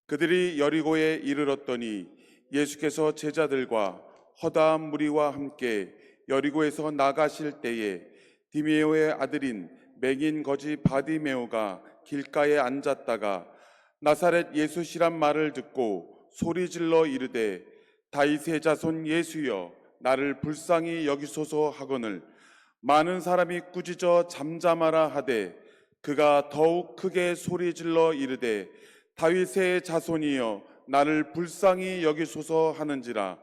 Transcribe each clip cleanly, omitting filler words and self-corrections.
그들이 여리고에 이르렀더니 예수께서 제자들과 허다한 무리와 함께 여리고에서 나가실 때에 디메오의 아들인 맹인 거지 바디메오가 길가에 앉았다가 나사렛 예수시란 말을 듣고 소리질러 이르되 다윗의 자손 예수여 나를 불쌍히 여기소서 하거늘 많은 사람이 꾸짖어 잠잠하라 하되 그가 더욱 크게 소리질러 이르되 다윗의 자손이여 나를 불쌍히 여기소서 하는지라.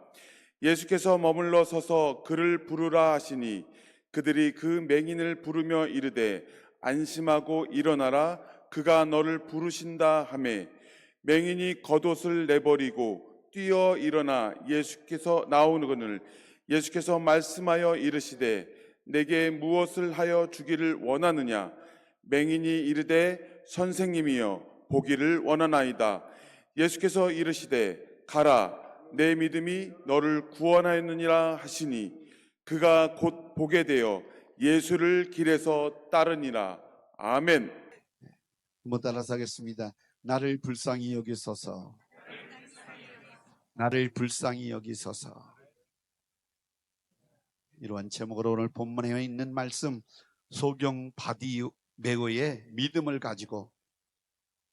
예수께서 머물러 서서 그를 부르라 하시니 그들이 그 맹인을 부르며 이르되 안심하고 일어나라 그가 너를 부르신다 하매 맹인이 겉옷을 내버리고 뛰어 일어나 예수께서 나오거늘 예수께서 말씀하여 이르시되 내게 무엇을 하여 주기를 원하느냐. 맹인이 이르되 선생님이여 보기를 원하나이다. 예수께서 이르시되 가라 내 믿음이 너를 구원하였느니라 하시니 그가 곧 보게 되어 예수를 길에서 따르니라. 아멘. 한번 따라서 하겠습니다. 나를 불쌍히 여기소서. 나를 불쌍히 여기소서. 이러한 제목으로 오늘 본문에 있는 말씀 소경 바디메오의 믿음을 가지고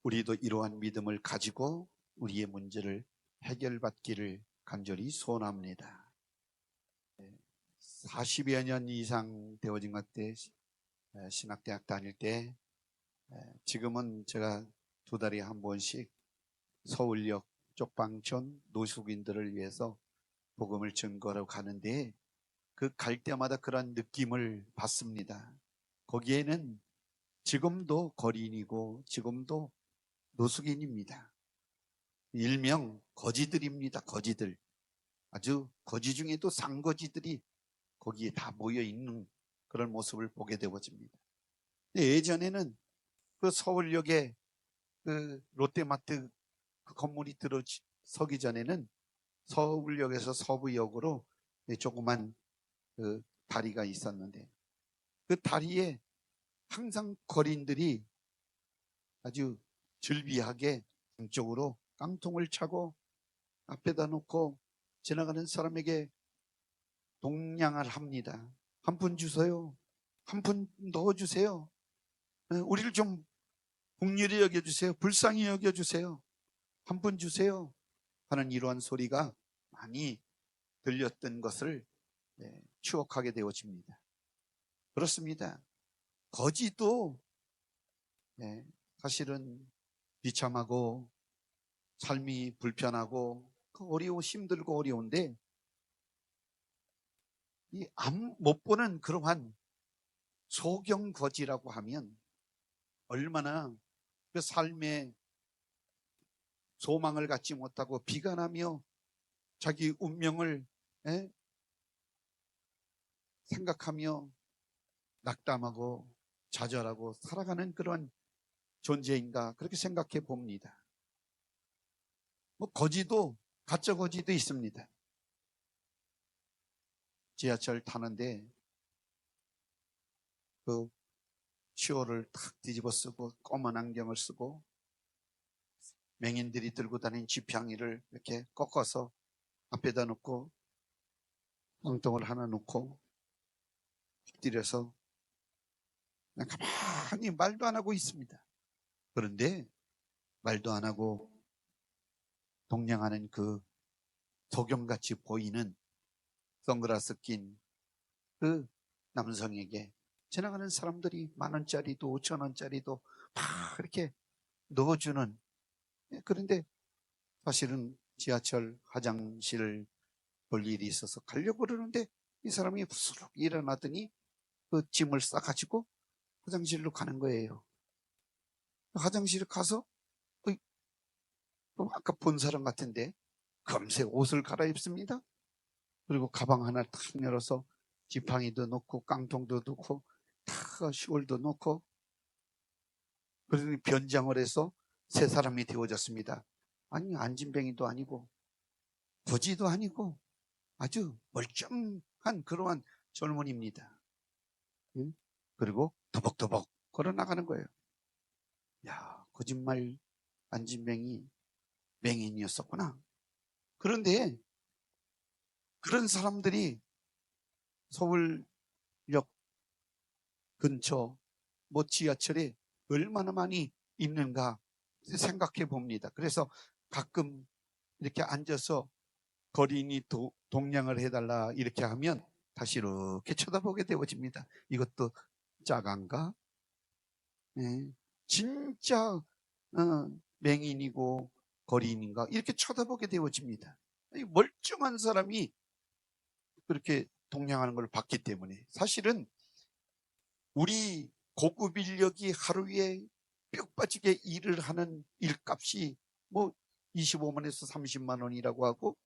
우리도 이러한 믿음을 가지고 우리의 문제를 해결받기를 간절히 소원합니다. 40여 년 이상 되어진 것 때 신학대학 다닐 때 지금은 제가 2달에 한 번씩 서울역 쪽방촌 노숙인들을 위해서 복음을 증거하러 가는데 그 갈 때마다 그런 느낌을 받습니다. 거기에는 지금도 거린이고 지금도 노숙인입니다. 일명 거지들입니다. 거지들. 아주 거지 중에도 쌍거지들이 거기에 다 모여 있는 그런 모습을 보게 되어집니다. 예전에는 그 서울역에 그 롯데마트 그 건물이 들어서기 전에는 서울역에서 서부역으로 조그만 그 다리가 있었는데 그 다리에 항상 거린들이 아주 즐비하게 양쪽으로 깡통을 차고 앞에다 놓고 지나가는 사람에게 동냥을 합니다. 한 푼 주세요. 한 푼 넣어주세요. 우리를 좀 긍휼히 여겨주세요. 불쌍히 여겨주세요. 한 푼 주세요. 하는 이러한 소리가 많이 들렸던 것을 추억하게 되어집니다. 그렇습니다. 거지도 사실은 비참하고 삶이 불편하고 힘들고 어려운데 이 못 보는 그러한 소경거지라고 하면 얼마나 그 삶에 소망을 갖지 못하고 비관하며 자기 운명을 생각하며 낙담하고 좌절하고 살아가는 그런 존재인가 그렇게 생각해 봅니다. 거지도 가짜 거지도 있습니다. 지하철 타는데 그 시호를 탁 뒤집어 쓰고 검은 안경을 쓰고 맹인들이 들고 다니는 지팡이를 이렇게 꺾어서 앞에다 놓고 엉덩을 하나 놓고 엎드려서 그냥 가만히 말도 안 하고 있습니다. 그런데 말도 안 하고 동냥하는 그 도경같이 보이는 선글라스 낀 그 남성에게 지나가는 사람들이 10,000원짜리도 5,000원짜리도 막 이렇게 넣어주는. 그런데 사실은 지하철 화장실을 볼 일이 있어서 가려고 그러는데 이 사람이 후루룩 일어나더니 그 짐을 싸가지고 화장실로 가는 거예요. 화장실에 가서 아까 본 사람 같은데 금세 옷을 갈아입습니다. 그리고 가방 하나 탁 열어서 지팡이도 넣고 깡통도 넣고 다 시골도 넣고 그러더니 변장을 해서 새 사람이 되어졌습니다. 아니 안진뱅이도 아니고 거지도 아니고 아주 멀쩡한 그러한 젊은이입니다. 그리고 더벅더벅 걸어 나가는 거예요. 야, 거짓말 안진뱅이 맹인이었었구나. 그런데 그런 사람들이 서울역 근처 지하철에 얼마나 많이 있는가 생각해 봅니다. 그래서 가끔 이렇게 앉아서 거리인이 동냥을 해달라 이렇게 하면 다시 이렇게 쳐다보게 되어집니다. 이것도 짜간가? 네. 진짜 맹인이고 거리인인가 이렇게 쳐다보게 되어집니다. 멀쩡한 사람이 그렇게 동냥하는 걸 봤기 때문에 사실은 우리 고급 인력이 하루에 뼈 빠지게 일을 하는 일값이 25만에서 30만 원이라고 하고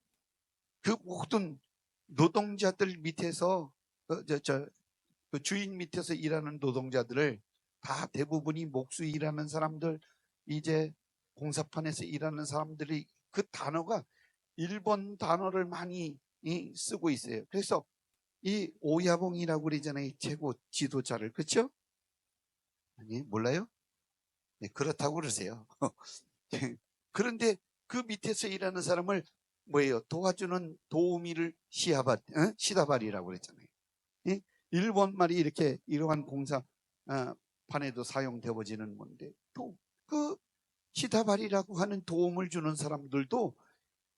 그 모든 노동자들 밑에서 그 주인 밑에서 일하는 노동자들을 다 대부분이 목수 일하는 사람들, 이제 공사판에서 일하는 사람들이 그 단어가 일본 단어를 많이 쓰고 있어요. 그래서 이 오야봉이라고 그러잖아요. 최고 지도자를. 그렇죠? 아니, 몰라요? 네, 그렇다고 그러세요. 그런데 그 밑에서 일하는 사람을 도와주는 도우미를 시다바리라고 그랬잖아요. 예? 일본 말이 이렇게 이러한 공사 판에도 사용되어지는 건데 또 그 시다바리라고 하는 도움을 주는 사람들도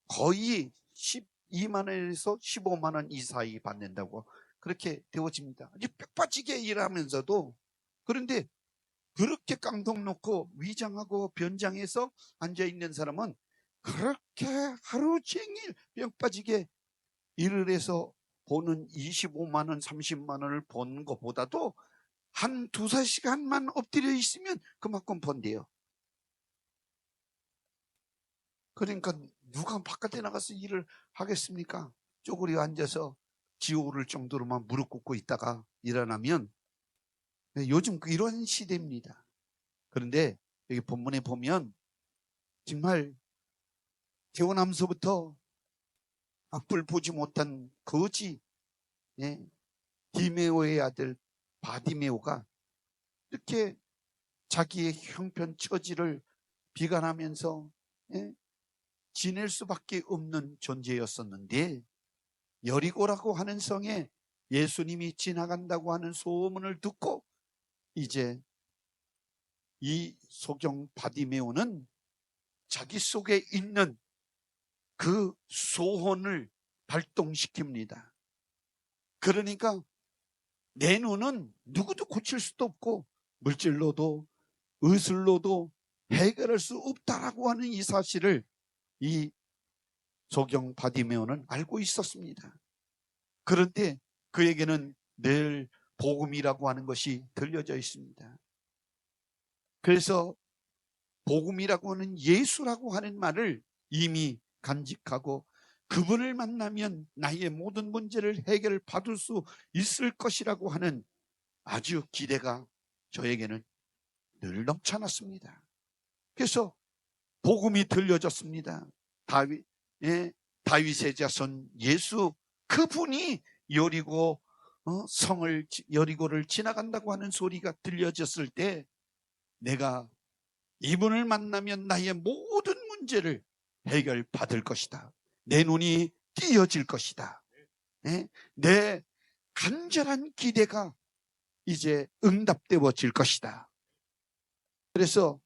거의 12만 원에서 15만 원 이 사이 받는다고 그렇게 되어집니다. 아주 빽빠지게 일하면서도 그런데 그렇게 깡통 놓고 위장하고 변장해서 앉아있는 사람은 그렇게 하루 종일 뿅 빠지게 일을 해서 보는 25만 원, 30만 원을 버는 것보다도 한 2~4시간만 엎드려 있으면 그만큼 번대요. 그러니까 누가 바깥에 나가서 일을 하겠습니까? 쪼그려 앉아서 지오를 정도로만 무릎 꿇고 있다가 일어나면 요즘 이런 시대입니다. 그런데 여기 본문에 보면 정말 태어나면서부터 앞을 보지 못한 거지 디메오의 아들 바디메오가 이렇게 자기의 형편 처지를 비관하면서 지낼 수밖에 없는 존재였었는데 여리고라고 하는 성에 예수님이 지나간다고 하는 소문을 듣고 이제 이 소경 바디메오는 자기 속에 있는 그 소원을 발동시킵니다. 그러니까 내 눈은 누구도 고칠 수도 없고 물질로도 의술로도 해결할 수 없다라고 하는 이 사실을 이 소경 바디메오는 알고 있었습니다. 그런데 그에게는 늘 복음이라고 하는 것이 들려져 있습니다. 그래서 복음이라고 하는 예수라고 하는 말을 이미 간직하고 그분을 만나면 나의 모든 문제를 해결받을 수 있을 것이라고 하는 아주 기대가 저에게는 늘 넘쳐났습니다. 그래서 복음이 들려졌습니다. 다윗의 자손 예수 그분이 여리고를 지나간다고 하는 소리가 들려졌을 때 내가 이분을 만나면 나의 모든 문제를 해결받을 것이다. 내 눈이 띄어질 것이다. 내 간절한 기대가 이제 응답되어질 것이다. 그래서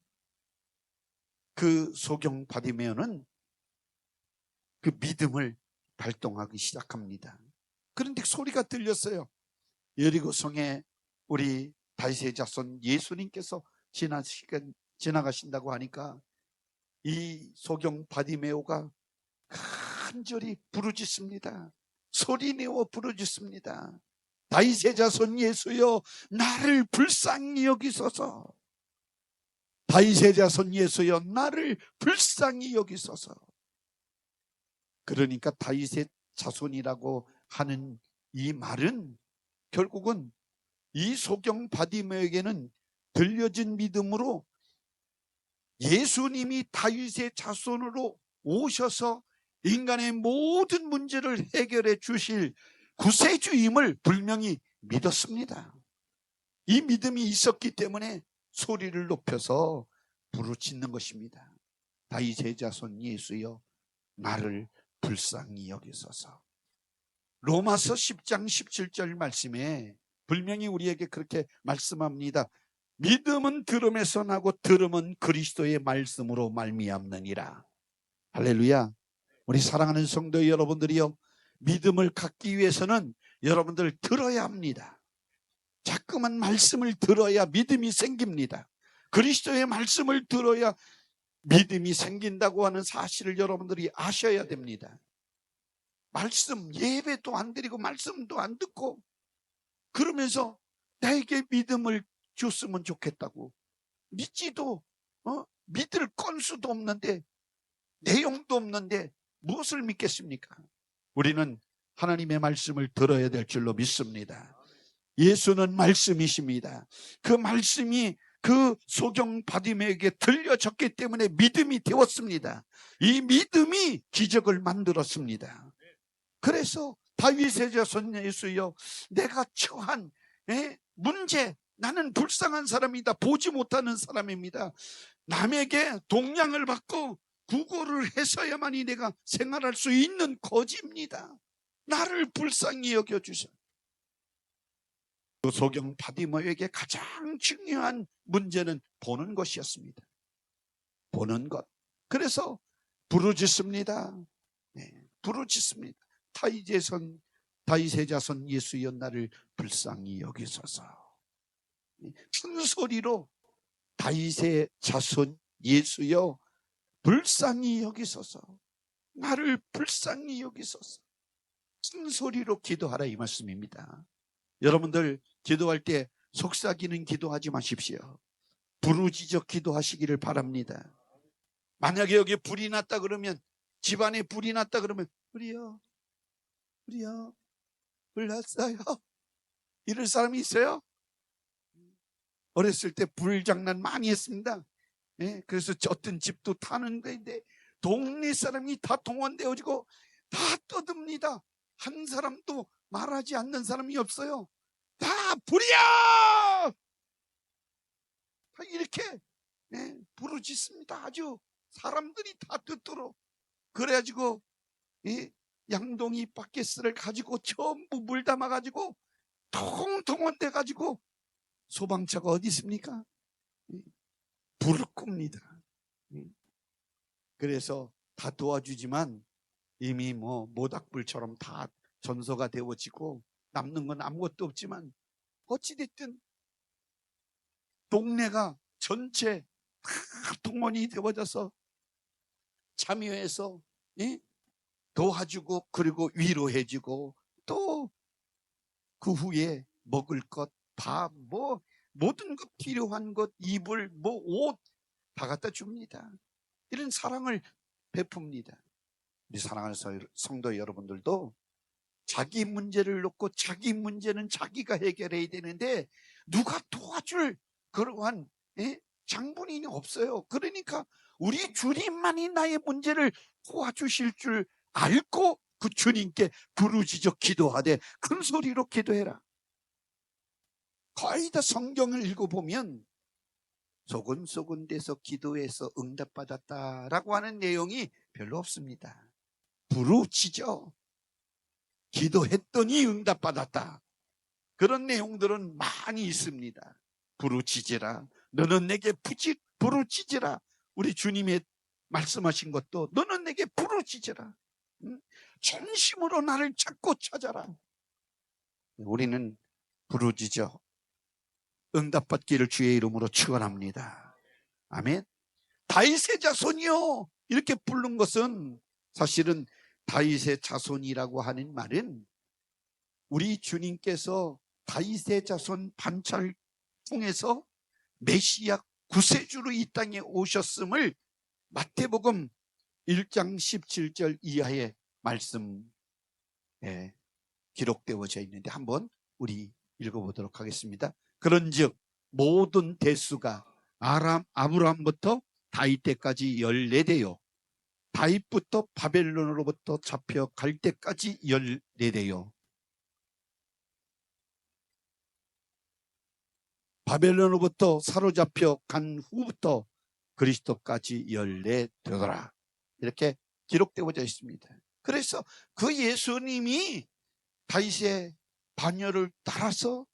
그 소경 바디메오는 그 믿음을 발동하기 시작합니다. 그런데 소리가 들렸어요. 여리고 성에 우리 다윗의 자손 예수님께서 지나가신다고 하니까 이 소경 바디메오가 간절히 부르짖습니다. 소리내어 부르짖습니다. 다윗의 자손 예수여 나를 불쌍히 여기소서. 다윗의 자손 예수여 나를 불쌍히 여기소서. 그러니까 다윗의 자손이라고 하는 이 말은 결국은 이 소경 바디메오에게는 들려진 믿음으로 예수님이 다윗의 자손으로 오셔서 인간의 모든 문제를 해결해 주실 구세주임을 분명히 믿었습니다. 이 믿음이 있었기 때문에 소리를 높여서 부르짖는 것입니다. 다윗의 자손 예수여 나를 불쌍히 여기소서. 로마서 10장 17절 말씀에 분명히 우리에게 그렇게 말씀합니다. 믿음은 들음에서 나고 들음은 그리스도의 말씀으로 말미암느니라. 할렐루야. 우리 사랑하는 성도 여러분들이요, 믿음을 갖기 위해서는 여러분들 들어야 합니다. 자꾸만 말씀을 들어야 믿음이 생깁니다. 그리스도의 말씀을 들어야 믿음이 생긴다고 하는 사실을 여러분들이 아셔야 됩니다. 말씀, 예배도 안 드리고 말씀도 안 듣고 그러면서 나에게 믿음을 줬으면 좋겠다고 믿지도 믿을 건수도 없는데 내용도 없는데 무엇을 믿겠습니까? 우리는 하나님의 말씀을 들어야 될 줄로 믿습니다. 예수는 말씀이십니다. 그 말씀이 그 소경 바디메에게 들려졌기 때문에 믿음이 되었습니다. 이 믿음이 기적을 만들었습니다. 그래서 다윗의 자손 예수여 내가 처한 문제, 나는 불쌍한 사람이다. 보지 못하는 사람입니다. 남에게 동량을 받고 구걸을 해서야만이 내가 생활할 수 있는 거지입니다. 나를 불쌍히 여겨주세요. 그 소경 바디머에게 가장 중요한 문제는 보는 것이었습니다. 보는 것. 그래서 부르짖습니다. 부르짖습니다. 다윗의 자손 예수여 나를 불쌍히 여기소서. 큰 소리로 다윗의 자손 예수여 불쌍히 여기소서. 나를 불쌍히 여기소서. 큰 소리로 기도하라 이 말씀입니다. 여러분들 기도할 때 속삭이는 기도하지 마십시오. 부르짖어 기도하시기를 바랍니다. 만약에 여기 불이 났다 그러면, 집안에 불이 났다 그러면 불이요 불 났어요 이럴 사람이 있어요? 어렸을 때 불장난 많이 했습니다. 그래서 어떤 집도 타는 데인데 동네 사람이 다 동원되어지고 다 떠듭니다. 한 사람도 말하지 않는 사람이 없어요. 다 불이야! 이렇게 부르짖습니다. 아주 사람들이 다 듣도록. 그래가지고 양동이 바켓을 가지고 전부 물 담아가지고 통통원 돼가지고 소방차가 어디 있습니까? 불을 끕니다. 그래서 다 도와주지만 이미 모닥불처럼 다 전소가 되어지고 남는 건 아무것도 없지만 어찌됐든 동네가 전체 다 동원이 되어져서 참여해서 도와주고 그리고 위로해주고 또 그 후에 먹을 것, 밥, 모든 것 필요한 것, 이불, 옷 다 갖다 줍니다. 이런 사랑을 베풉니다. 우리 사랑하는 성도 여러분들도 자기 문제를 놓고 자기 문제는 자기가 해결해야 되는데 누가 도와줄 그러한 장본인이 없어요. 그러니까 우리 주님만이 나의 문제를 도와주실 줄 알고 그 주님께 부르짖어 기도하되 큰 소리로 기도해라. 거의 다 성경을 읽어보면 소근소근 돼서 기도해서 응답받았다라고 하는 내용이 별로 없습니다. 부르짖어 기도했더니 응답받았다, 그런 내용들은 많이 있습니다. 부르짖으라, 너는 내게 부르짖으라. 우리 주님의 말씀하신 것도 너는 내게 부르짖으라, 전심으로 나를 찾고 찾아라. 우리는 부르짖어 응답받기를 주의 이름으로 축원합니다. 아멘. 다윗의 자손이요 이렇게 부른 것은 사실은 다윗의 자손이라고 하는 말은 우리 주님께서 다윗의 자손 반차를 통해서 메시아 구세주로 이 땅에 오셨음을 마태복음 1장 17절 이하의 말씀에 기록되어져 있는데 한번 우리 읽어보도록 하겠습니다. 그런즉 모든 대수가 아브라함부터 다윗 때까지 14대요 다윗부터 바벨론으로부터 잡혀갈 때까지 14대요 바벨론으로부터 사로잡혀 간 후부터 그리스도까지 연례되더라. 이렇게 기록되어져 있습니다. 그래서 그 예수님이 다윗의 반열을 따라서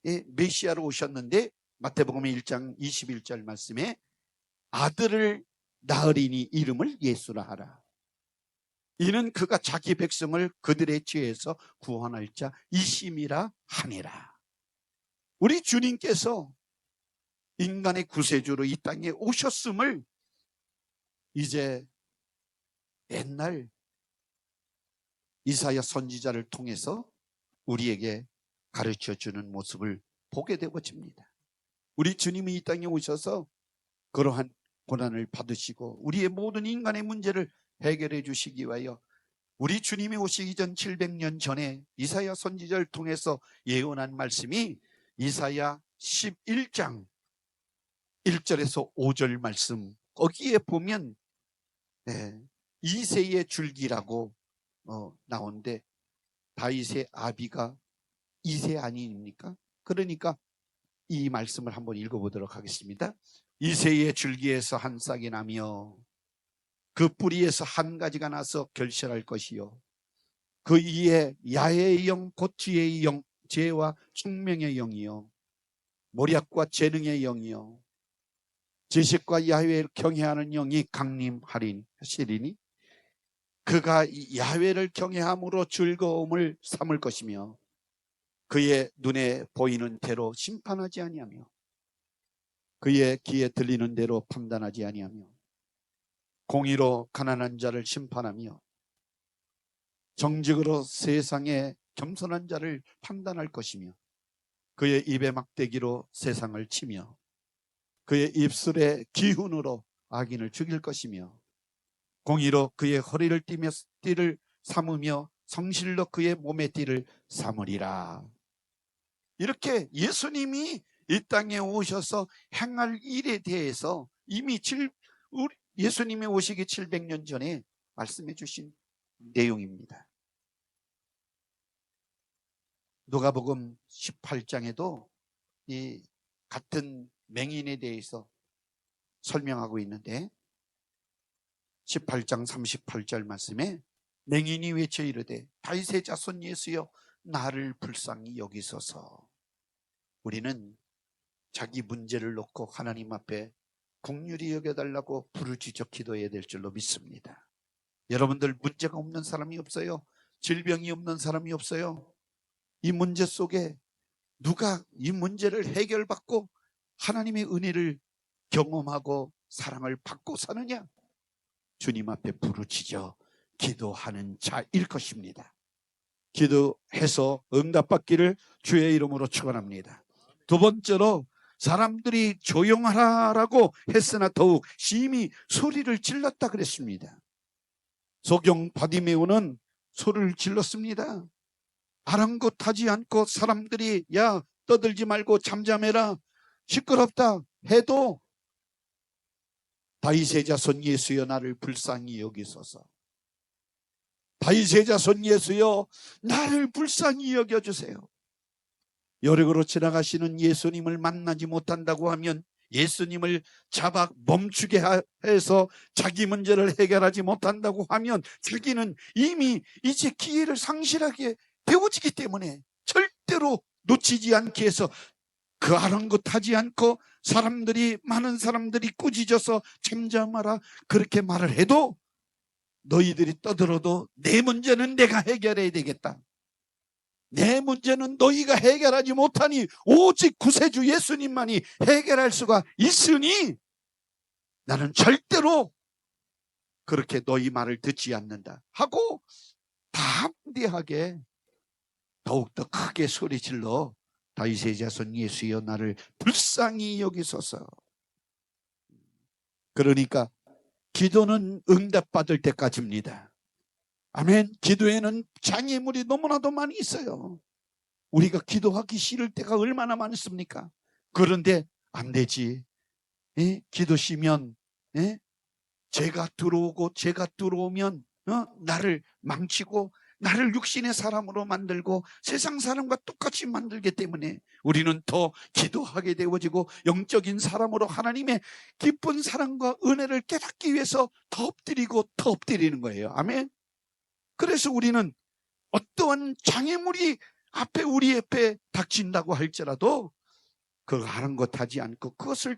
메시아로 오셨는데 마태복음 1장 21절 말씀에 아들을 낳으리니 이름을 예수라 하라. 이는 그가 자기 백성을 그들의 죄에서 구원할 자 이심이라 하니라. 우리 주님께서 인간의 구세주로 이 땅에 오셨음을 이제 옛날 이사야 선지자를 통해서 우리에게 가르쳐주는 모습을 보게 되어집니다. 우리 주님이 이 땅에 오셔서 그러한 고난을 받으시고 우리의 모든 인간의 문제를 해결해 주시기 위하여 우리 주님이 오시기 전 700년 전에 이사야 선지자를 통해서 예언한 말씀이 이사야 11장 1절에서 5절 말씀, 거기에 보면 이새의 줄기라고 나오는데 다윗의 아비가 이새 아닙니까? 그러니까 이 말씀을 한번 읽어보도록 하겠습니다. 이새의 줄기에서 한 싹이 나며 그 뿌리에서 한 가지가 나서 결실할 것이요 그 이에 야의 영 곧 지혜의 영, 지혜와 총명의 영이요 모략과 재능의 영이요 지식과 야훼를 경외하는 영이 강림하시리니 그가 야훼를 경외함으로 즐거움을 삼을 것이며 그의 눈에 보이는 대로 심판하지 아니하며 그의 귀에 들리는 대로 판단하지 아니하며 공의로 가난한 자를 심판하며 정직으로 세상에 겸손한 자를 판단할 것이며 그의 입의 막대기로 세상을 치며 그의 입술의 기훈으로 악인을 죽일 것이며 공의로 그의 허리를 띠를 삼으며 성실로 그의 몸의 띠를 삼으리라. 이렇게 예수님이 이 땅에 오셔서 행할 일에 대해서 이미 예수님이 오시기 700년 전에 말씀해 주신 내용입니다. 누가복음 18장에도 이 같은 맹인에 대해서 설명하고 있는데 18장 38절 말씀에 맹인이 외쳐 이르되 다윗의 자손 예수여 나를 불쌍히 여기소서. 우리는 자기 문제를 놓고 하나님 앞에 긍휼히 여겨달라고 부르짖어 기도해야 될 줄로 믿습니다. 여러분들 문제가 없는 사람이 없어요. 질병이 없는 사람이 없어요. 이 문제 속에 누가 이 문제를 해결받고 하나님의 은혜를 경험하고 사랑을 받고 사느냐? 주님 앞에 부르짖어 기도하는 자일 것입니다. 기도해서 응답받기를 주의 이름으로 축원합니다. 두 번째로 사람들이 조용하라고 했으나 더욱 심히 소리를 질렀다 그랬습니다. 소경 바디메오는 소리를 질렀습니다. 아랑곳하지 않고 사람들이 야 떠들지 말고 잠잠해라 시끄럽다 해도 다윗의 자손 예수여 나를 불쌍히 여기소서. 다윗의 자손 예수여 나를 불쌍히 여겨주세요. 여력으로 지나가시는 예수님을 만나지 못한다고 하면 예수님을 잡아 멈추게 해서 자기 문제를 해결하지 못한다고 하면 자기는 이미 이제 기회를 상실하게 되어지기 때문에 절대로 놓치지 않기 위해서 그 아랑곳하지 않고 많은 사람들이 꾸짖어서 잠잠하라 그렇게 말을 해도 너희들이 떠들어도 내 문제는 내가 해결해야 되겠다. 내 문제는 너희가 해결하지 못하니 오직 구세주 예수님만이 해결할 수가 있으니 나는 절대로 그렇게 너희 말을 듣지 않는다 하고 담대하게 더욱더 크게 소리질러 다윗의 자손 예수여 나를 불쌍히 여기소서. 그러니까 기도는 응답받을 때까지입니다. 아멘. 기도에는 장애물이 너무나도 많이 있어요. 우리가 기도하기 싫을 때가 얼마나 많습니까? 그런데 안 되지. 기도시면 죄가 들어오고 죄가 들어오면 나를 망치고 나를 육신의 사람으로 만들고 세상 사람과 똑같이 만들기 때문에 우리는 더 기도하게 되어지고 영적인 사람으로 하나님의 기쁜 사랑과 은혜를 깨닫기 위해서 더 엎드리고 더 엎드리는 거예요. 아멘. 그래서 우리는 어떠한 장애물이 우리 앞에 닥친다고 할지라도 그 아랑곳하지 않고 그것을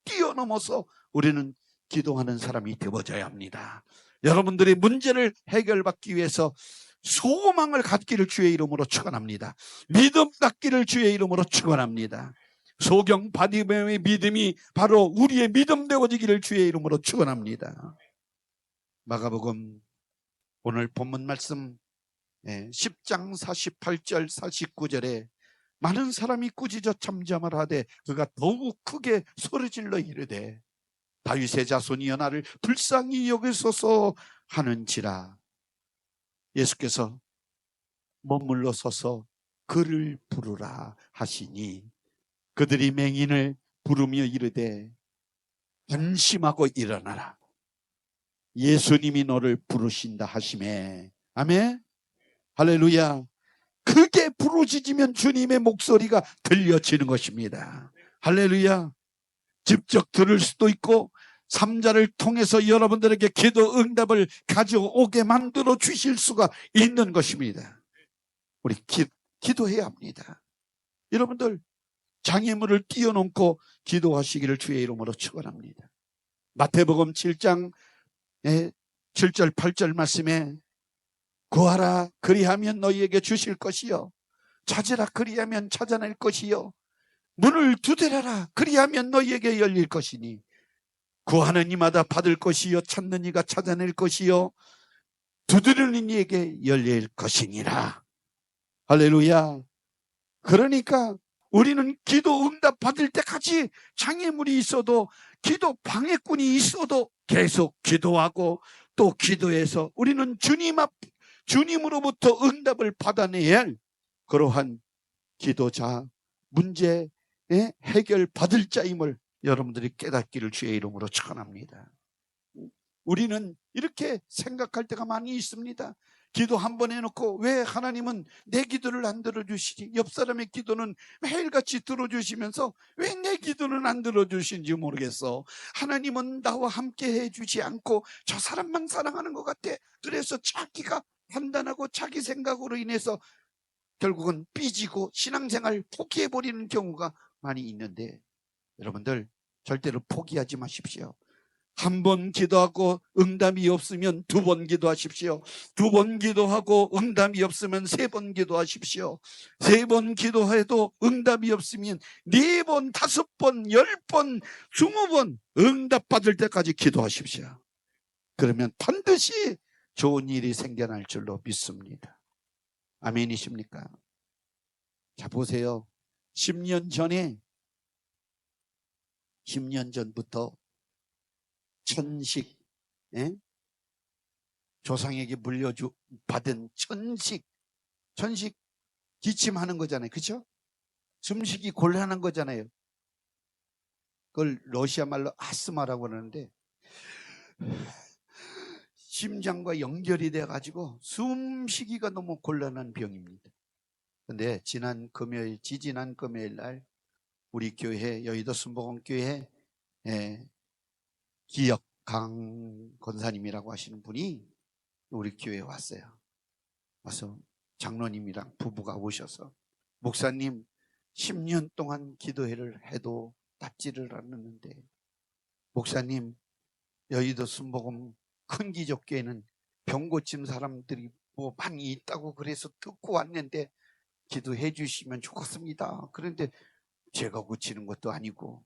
뛰어넘어서 우리는 기도하는 사람이 되어져야 합니다. 여러분들의 문제를 해결받기 위해서 소망을 갖기를 주의 이름으로 축원합니다. 믿음 갖기를 주의 이름으로 축원합니다. 소경 바디메의 믿음이 바로 우리의 믿음 되어지기를 주의 이름으로 축원합니다. 마가복음 오늘 본문 말씀 10장 48절 49절에 많은 사람이 꾸짖어 잠잠을 하되 그가 더욱 크게 소리질러 이르되 다윗의 자손이여 나를 불쌍히 여기소서 하는지라. 예수께서 머물러 서서 그를 부르라 하시니 그들이 맹인을 부르며 이르되 안심하고 일어나라. 예수님이 너를 부르신다 하시매. 아멘. 할렐루야. 크게 부르짖으면 주님의 목소리가 들려지는 것입니다. 할렐루야. 직접 들을 수도 있고 삼자를 통해서 여러분들에게 기도 응답을 가져오게 만들어 주실 수가 있는 것입니다. 우리 기도해야 합니다. 여러분들 장애물을 뛰어넘고 기도하시기를 주의 이름으로 축원합니다. 마태복음 7장 7절 8절 말씀에 구하라 그리하면 너희에게 주실 것이요 찾으라 그리하면 찾아낼 것이요 문을 두드려라 그리하면 너희에게 열릴 것이니 구하는 이마다 받을 것이요 찾는 이가 찾아낼 것이요 두드리는 이에게 열릴 것이니라. 할렐루야. 그러니까 우리는 기도 응답 받을 때까지 장애물이 있어도 기도 방해꾼이 있어도 계속 기도하고 또 기도해서 우리는 주님으로부터 응답을 받아내야 할 그러한 기도자, 문제 해결 받을 자임을 여러분들이 깨닫기를 주의 이름으로 축원합니다. 우리는 이렇게 생각할 때가 많이 있습니다. 기도 한 번 해놓고 왜 하나님은 내 기도를 안 들어주시지? 옆 사람의 기도는 매일같이 들어주시면서 왜 내 기도는 안 들어주시는지 모르겠어. 하나님은 나와 함께 해주지 않고 저 사람만 사랑하는 것 같아. 그래서 자기가 판단하고 자기 생각으로 인해서 결국은 삐지고 신앙생활 포기해버리는 경우가 많이 있는데 여러분들 절대로 포기하지 마십시오. 한 번 기도하고 응답이 없으면 2번 기도하십시오. 2번 기도하고 응답이 없으면 3번 기도하십시오. 3번 기도해도 응답이 없으면 4번, 5번, 10번, 20번 응답 받을 때까지 기도하십시오. 그러면 반드시 좋은 일이 생겨날 줄로 믿습니다. 아멘이십니까? 자, 보세요. 10년 전부터 천식, 조상에게 받은 천식 기침하는 거잖아요. 그렇죠? 숨쉬기 곤란한 거잖아요. 그걸 러시아 말로 아스마라고 하는데 심장과 연결이 돼가지고 숨쉬기가 너무 곤란한 병입니다. 근데 지지난 금요일 날 우리 교회 여의도 순복음교회 기역 강 권사님이라고 하시는 분이 우리 교회에 왔어요. 와서 장로님이랑 부부가 오셔서 목사님 10년 동안 기도회를 해도 낫지를 않았는데 목사님 여의도 순복음 큰 기적교회는 병 고침 사람들이 뭐 많이 있다고 그래서 듣고 왔는데 기도해 주시면 좋겠습니다. 그런데 제가 고치는 것도 아니고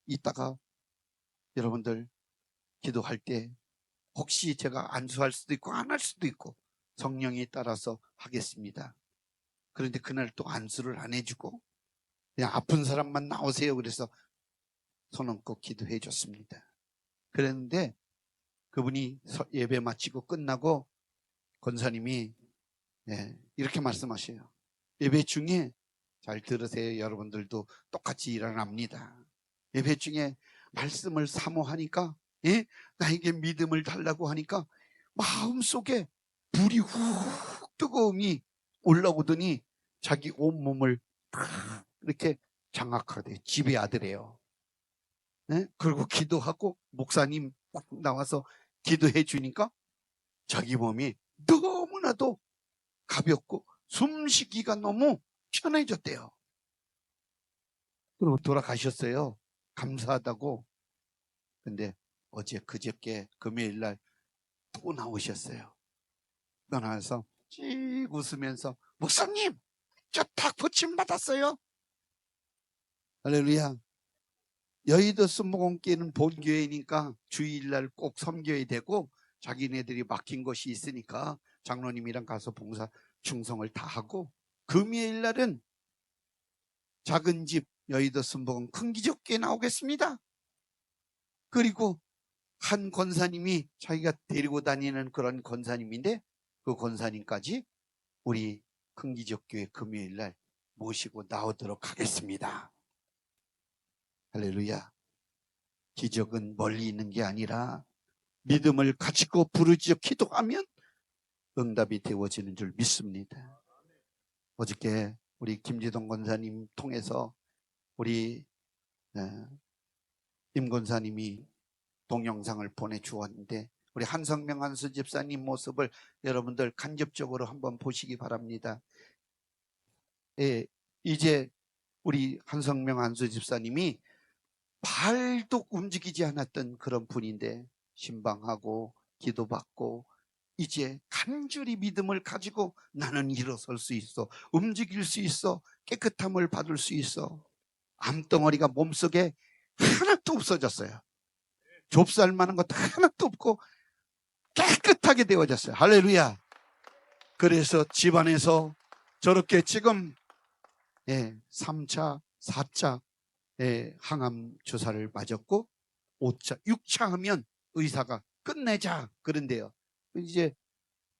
이따가 여러분들 기도할 때 혹시 제가 안수할 수도 있고 안 할 수도 있고 성령에 따라서 하겠습니다. 그런데 그날 또 안수를 안 해주고 그냥 아픈 사람만 나오세요. 그래서 손 얹고 기도해 줬습니다. 그랬는데 그분이 예배 마치고 끝나고 권사님이 이렇게 말씀하셔요. 예배 중에 잘 들으세요. 여러분들도 똑같이 일어납니다. 예배 중에 말씀을 사모하니까 나에게 믿음을 달라고 하니까 마음속에 불이 훅 뜨거움이 올라오더니 자기 온몸을 탁 이렇게 장악하대. 집의 아들이에요. 네? 그리고 기도하고 목사님 딱 나와서 기도해 주니까 자기 몸이 너무나도 가볍고 숨쉬기가 너무 편해졌대요. 그리고 돌아가셨어요. 감사하다고. 근데 어제 그저께 금요일 날 또 나오셨어요. 또 나와서 씩 웃으면서 목사님 저 탁 붙임 받았어요. 할렐루야. 여의도 순복음교회는 본교회니까 주일날 꼭 섬겨야 되고 자기네들이 맡긴 것이 있으니까 장로님이랑 가서 봉사 충성을 다 하고, 금요일날은 작은 집 여의도 순복음 큰 기적교회 나오겠습니다. 그리고 한 권사님이 자기가 데리고 다니는 그런 권사님인데 그 권사님까지 우리 큰 기적교회 금요일날 모시고 나오도록 하겠습니다. 할렐루야. 기적은 멀리 있는 게 아니라 믿음을 가지고 부르짖어 기도하면 응답이 되어지는 줄 믿습니다. 어저께 우리 김지동 권사님 통해서 우리 임 권사님이 동영상을 보내주었는데 우리 한성명 한수 집사님 모습을 여러분들 간접적으로 한번 보시기 바랍니다. 예, 이제 우리 한성명 한수 집사님이 발도 움직이지 않았던 그런 분인데 신방하고 기도받고 이제 간절히 믿음을 가지고 나는 일어설 수 있어, 움직일 수 있어, 깨끗함을 받을 수 있어. 암덩어리가 몸속에 하나도 없어졌어요. 좁쌀 만한 것도 하나도 없고 깨끗하게 되어졌어요. 할렐루야. 그래서 집안에서 저렇게 지금 3차, 4차 항암 주사를 맞았고 5차, 6차 하면 의사가 끝내자 그런데요. 이제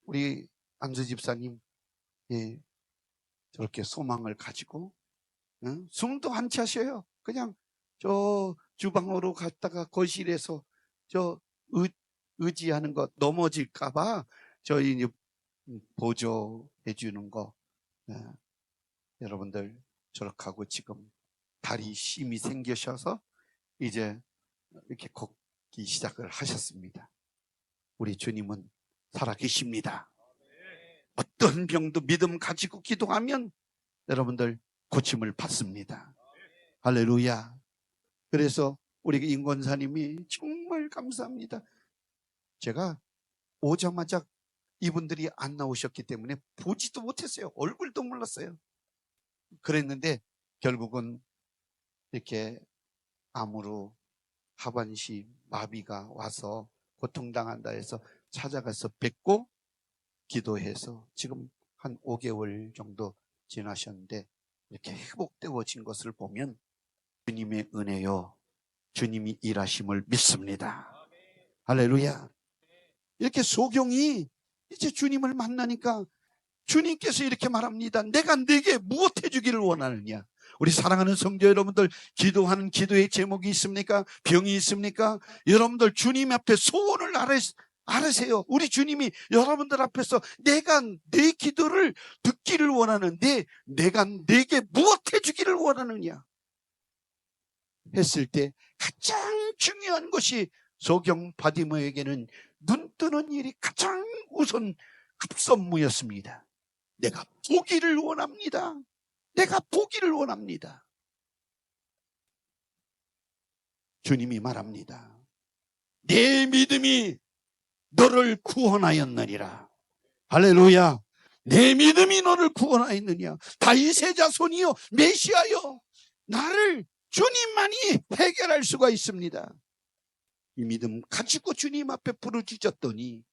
우리 안수 집사님 저렇게 소망을 가지고 숨도 안 차셔요. 그냥 저 주방으로 갔다가 거실에서 저 의지하는 거 넘어질까봐 저희 이제 보조해 주는 거 여러분들 저렇게 하고 지금 다리 힘이 생기셔서 이제 이렇게 걷기 시작을 하셨습니다. 우리 주님은 살아계십니다. 어떤 병도 믿음 가지고 기도하면 여러분들 고침을 받습니다. 할렐루야. 그래서 우리 임 권사님이 정말 감사합니다. 제가 오자마자 이분들이 안 나오셨기 때문에 보지도 못했어요. 얼굴도 몰랐어요. 그랬는데 결국은 이렇게 암으로 하반신 마비가 와서 고통당한다 해서 찾아가서 뵙고 기도해서 지금 한 5개월 정도 지나셨는데 이렇게 회복되어진 것을 보면 주님의 은혜요, 주님이 일하심을 믿습니다. 할렐루야. 이렇게 소경이 이제 주님을 만나니까 주님께서 이렇게 말합니다. 내가 네게 무엇 해주기를 원하느냐. 우리 사랑하는 성도 여러분들, 기도하는 기도의 제목이 있습니까? 병이 있습니까? 여러분들 주님 앞에 소원을 알으세요. 우리 주님이 여러분들 앞에서 내가 내 기도를 듣기를 원하는데 내가 네게 무엇 해주기를 원하느냐 했을 때 가장 중요한 것이 소경 바디모에게는 눈 뜨는 일이 가장 우선 급선무였습니다. 내가 보기를 원합니다. 내가 보기를 원합니다. 주님이 말합니다. 내 믿음이 너를 구원하였느니라. 할렐루야. 내 믿음이 너를 구원하였느냐. 다윗의 자손이요 메시아요, 나를 주님만이 해결할 수가 있습니다. 이 믿음 가지고 주님 앞에 부르짖었더니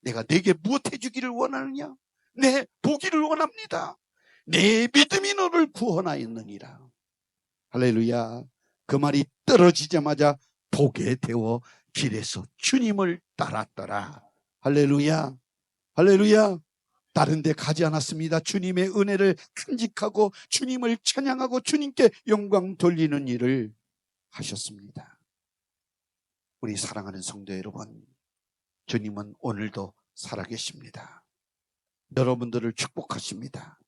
내가 네게 무엇 해주기를 원하느냐. 내 보기를 원합니다. 내 믿음이 너를 구원하였느니라. 할렐루야. 그 말이 떨어지자마자 보게 되어 길에서 주님을 따랐더라. 할렐루야. 할렐루야. 다른 데 가지 않았습니다. 주님의 은혜를 간직하고 주님을 찬양하고 주님께 영광 돌리는 일을 하셨습니다. 우리 사랑하는 성도 여러분, 주님은 오늘도 살아계십니다. 여러분들을 축복하십니다.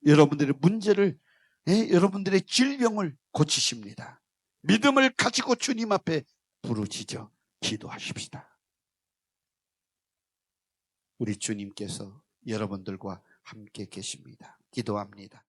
여러분들의 문제를, 여러분들의 질병을 고치십니다. 믿음을 가지고 주님 앞에 부르짖어 기도하십시다. 우리 주님께서 여러분들과 함께 계십니다. 기도합니다.